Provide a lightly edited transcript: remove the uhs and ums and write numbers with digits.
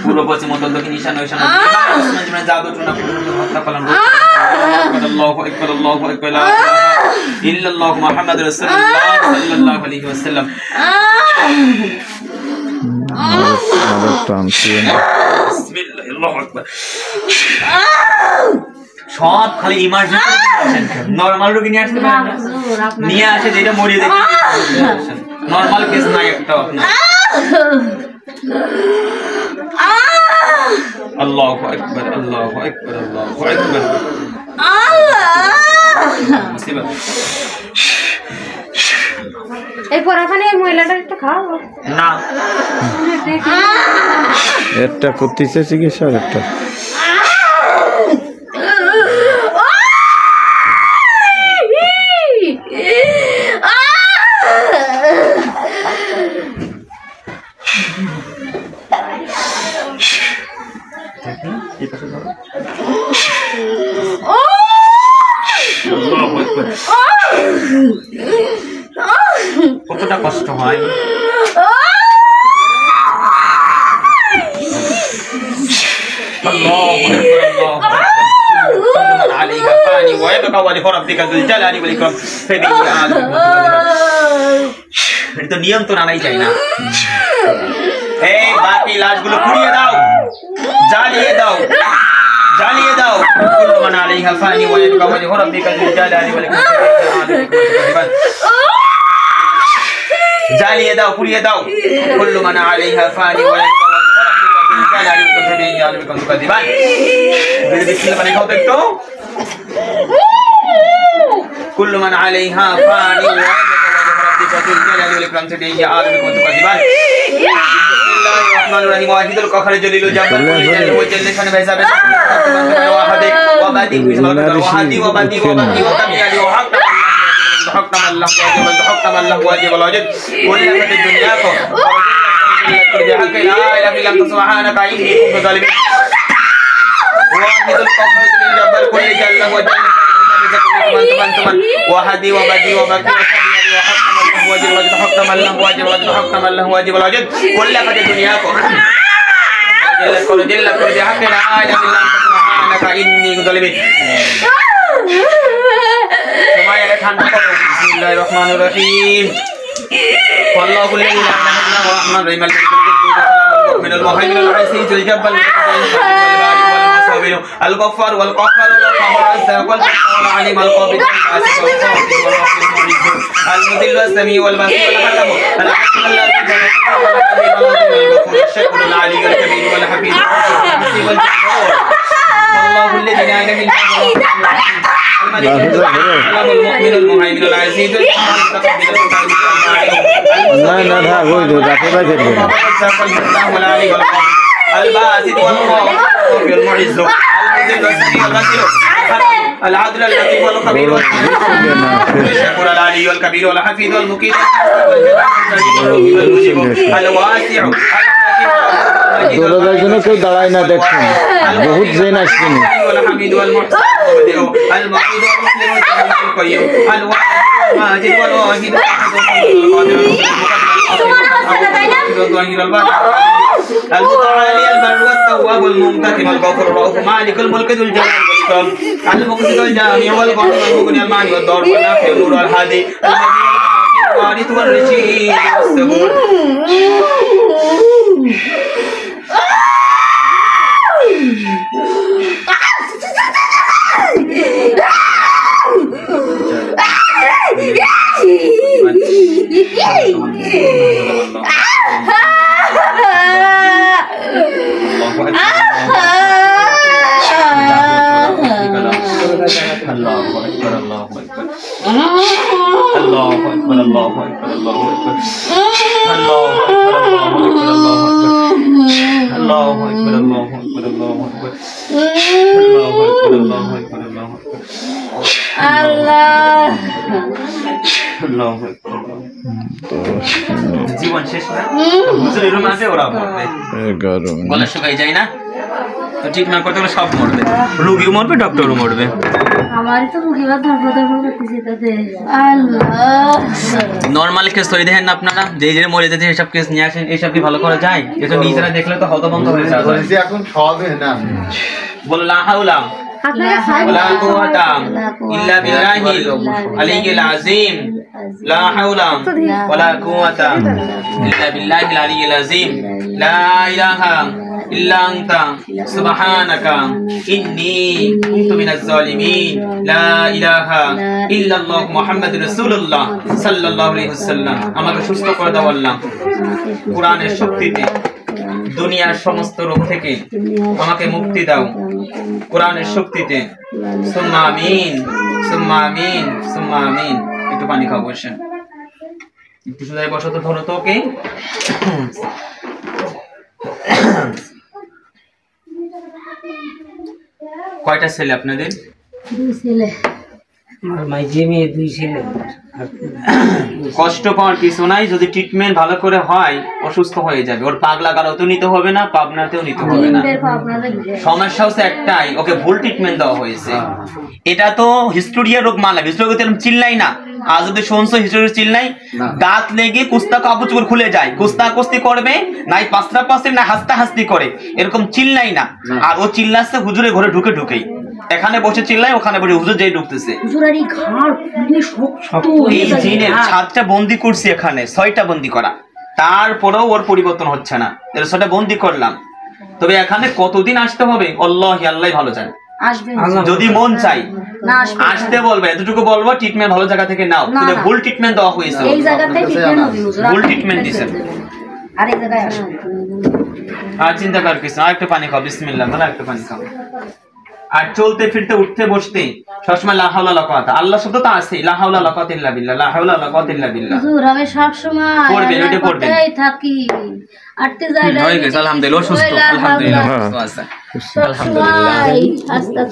পূর্ব পশ্চিম উত্তর দক্ষিণ ঈশান ঐশান জাদু টুনা হত্যা পালন আল্লাহু আকবার আল্লাহু আকবার লা ইলাহা ইল্লাল্লাহু মুহাম্মাদুর রাসূলুল্লাহ সাল্লাল্লাহু আলাইহি ওয়াসাল্লাম বিসমিল্লাহ আল্লাহু আকবার সব খালি ইমার্জেন্সি নরমাল রোগী নিয়ে আসতে পারেন না নিয়ে আসে যেটা মরিয়ে দেখে নরমাল কেস নাই একটা আপনার আল্লাহু আকবার আল্লাহু আকবার আল্লাহু আকবার মুসিবত এই পরাখানে মহিলাটা একটু খাও না এটা করতেছে চিকিৎসা একটা কতটা কষ্ট হয় তো নিয়ন্ত্রণ আনাই যায় না এই বাকি লাশগুলো পুড়িয়ে দাও জ্বালিয়ে দাও জ্বালিয়ে দাও কুল্লু মান আলাইহা ফানি ওয়া ইয়াবকা ওয়াজহু রাব্বিকা যুল জালালি ওয়াল ইকরাম জ্বালিয়ে দাও পুড়িয়ে দাও কুল্লু মান আলাইহা ফানি ওয়া ইয়াবকা ওয়াজহু রাব্বিকা যুল জালালি ওয়াল ইকরাম কাযিবান বিসমিল্লাহ মানে খাও তো একটু কুল্লু মান আলাইহা ফানি ওয়া ইয়াবকা ওয়াজহু রাব্বিকা যুল জালালি ওয়াল ইকরাম কাযিবান الرحمن الرحيم واحد القهر جليل الجبار والجلال والجل شان بحساب واحد وبدي وحدي وبدي وبدي وتبيالي وحكم الله وحكم الله واجب الوجد كل في الدنيا لا اله الا انت سبحانك اني كنت ظالما واحد القهر جليل الجبار كل جل وجل teman-teman wahadi wabadi wabaki wasabiyali wahakam Allah wajib wajib hakam Allah wajib wajib hakam Allah wajib wajib kulla pada dunia ko jalla ko hakina ya billah subhanaka inni zalimin semuanya ঠান্ডা করো bismillahirrahmanirrahim wallahu la ilaha illa huwa ar-rahmanur rahim min al-muhaymin al-aziz al-jabbar الغفار والقهار والرزاق والعليم القابض المذل والسميع والبصير والحكم الحكيم الذي الشكر العلي الكبير والحفيظ والله الذي لا اله الا هو المؤمن المهيمن العزيز الباسط والقاهر المعز المذل والسميع البصير العدل اللطيف والخبير الشكور العلي والكبير والحفيظ والمقيت الواسع দৌড়ার জন্য কেউ দাঁড়ায় না দেখছেন বহুত gen আসছেন الحميد والمحسن المعيد والمسلم والقيوم الماجد والواحد المتعالي البر والتواب المنتقم الغفور الرؤوف مالك الملك ذو الجلال والإكرام المقصد الجامع والغفور المغني المانع والضار والنافع النور والهادي الوارث والرشيد والصبور জীবন শেষ না হুজুরের রুমে আছে ওরা বলে শুকাই যায় না তো ট্রিটমেন্ট করতে গেলে সব মরবে, রুগীও মরবে, ডক্টরও মরবে। আমারই তো মুখে বা ধর্ম করতেছি তাতে। আল্লাহ, নর্মাল কেস তৈরি দেখেন না আপনারা, যে যে মরে যাচ্ছে এইসব কেস নিয়ে আসেন, এইসব কি ভালো করা যায়? এটা নিজেরা দেখলে তো হতভম্ব হয়ে যাবে। এখন খাওয়াবে না বলো লা হাওলা আপনারা খাই ওয়ালা কুওয়াতা ইল্লা বিল্লাহিল আলিয়্যিল আযীম, লা হাওলা ওয়ালা কুওয়াতা ইল্লা বিল্লাহিল আলিয়্যিল আযীম, লা ইলাহা ইল্লা আনতা সুবহানাকা ইন্নী কুনতু মিনাজ জালিমিন, লা ইলাহা ইল্লাল্লাহ মুহাম্মাদুর রাসূলুল্লাহ সাল্লাল্লাহু আলাইহি ওয়াসাল্লাম। আমাকে সুস্থ করে দাও আল্লাহ কোরআনের শক্তিতে, দুনিয়ার সমস্ত রোগ থেকে আমাকে মুক্তি দাও কোরআনের শক্তিতে। সুম্মা আমিন, সুম্মা আমিন, সুম্মা আমিন। একটু পানি খাও, বসেন একটু সোজা বসো তো, ধরো তো ওকে। কয়টা ছেলে আপনাদের? 2 ছেলে। আমার মাইজে মেয়ে 2 ছেলে। কষ্ট পাওয়ার কিছু নাই, যদি ট্রিটমেন্ট ভালো করে হয় অসুস্থ হয়ে যাবে। ওর পাগলা গারোতেও নিতে হবে না, পাবনাতেও নিতে হবে না। সমস্যা হচ্ছে একটাই, ওকে ভুল ট্রিটমেন্ট দেওয়া হয়েছে। এটা তো হিস্টোরিয়া রোগ মানলাম, হিস্টোরিয়া চিল্লাই না। আজ যদি শুনছো হিস্টোরিয়া চিল্লাই, দাঁত লেগে কুস্তা কাপড় চোপড় খুলে যায়, কুস্তা কুস্তি করবে, নাই পাঁচটা পাঁচটি, না হাসতা হাসতি করে, এরকম চিল্লাই না। আর ও চিল্লাচ্ছে হুজুরের ঘরে ঢুকে ঢুকেই, এখানে বসে চিল্লাই, ওখানে বসে হুজুর যেই ঢুকতেছে। হুজুরেরই ঘাড় খুলে শক্ত এই জিনের 7টা বন্দি করছি, এখানে 6টা বন্দি করা, তারপরেও ওর পরিবর্তন হচ্ছে না। 6টা বন্দি করলাম, তবে এখানে কতদিন আসতে হবে আল্লাহি আল্লাহ ভালো জানে। আসবে যদি মন চাই না, আসবে আসতে বলবে, এতটুকু বলবো ট্রিটমেন্ট ভালো জায়গা থেকে নাও। কিন্তু ভুল ট্রিটমেন্ট দেওয়া হয়েছে, এই জায়গাটাই ট্রিটমেন্ট হবে হুজুর, ভুল ট্রিটমেন্ট দিয়েছেন। আরেক জায়গায় আসবে। আর চিন্তা করার কিছু না, আরেকটু পানি খাও, বিসমিল্লাহ বলে আরেকটু পানি খাও। আর চলতে ফিরতে উঠতে বসতে সবসময় লা হাওলা ওয়ালা কুওয়াতা, আল্লাহ শব্দ তো আছে, লা হাওলা ওয়ালা কুওয়াতা ইল্লা বিল্লাহ, লা হাওলা ওয়ালা কুওয়াতা ইল্লা বিল্লাহ। হুজুর আমি সব সময় পড়বেন, ওইটা পড়বেন। আল্লাহর কথাই থাকি, আটতে যাই না। হয়ে গেছে, আলহামদুলিল্লাহ, সুস্থ, আলহামদুলিল্লাহ, সুস্থ আছে, আলহামদুলিল্লাহ। আস্তাগফিরুল্লাহ।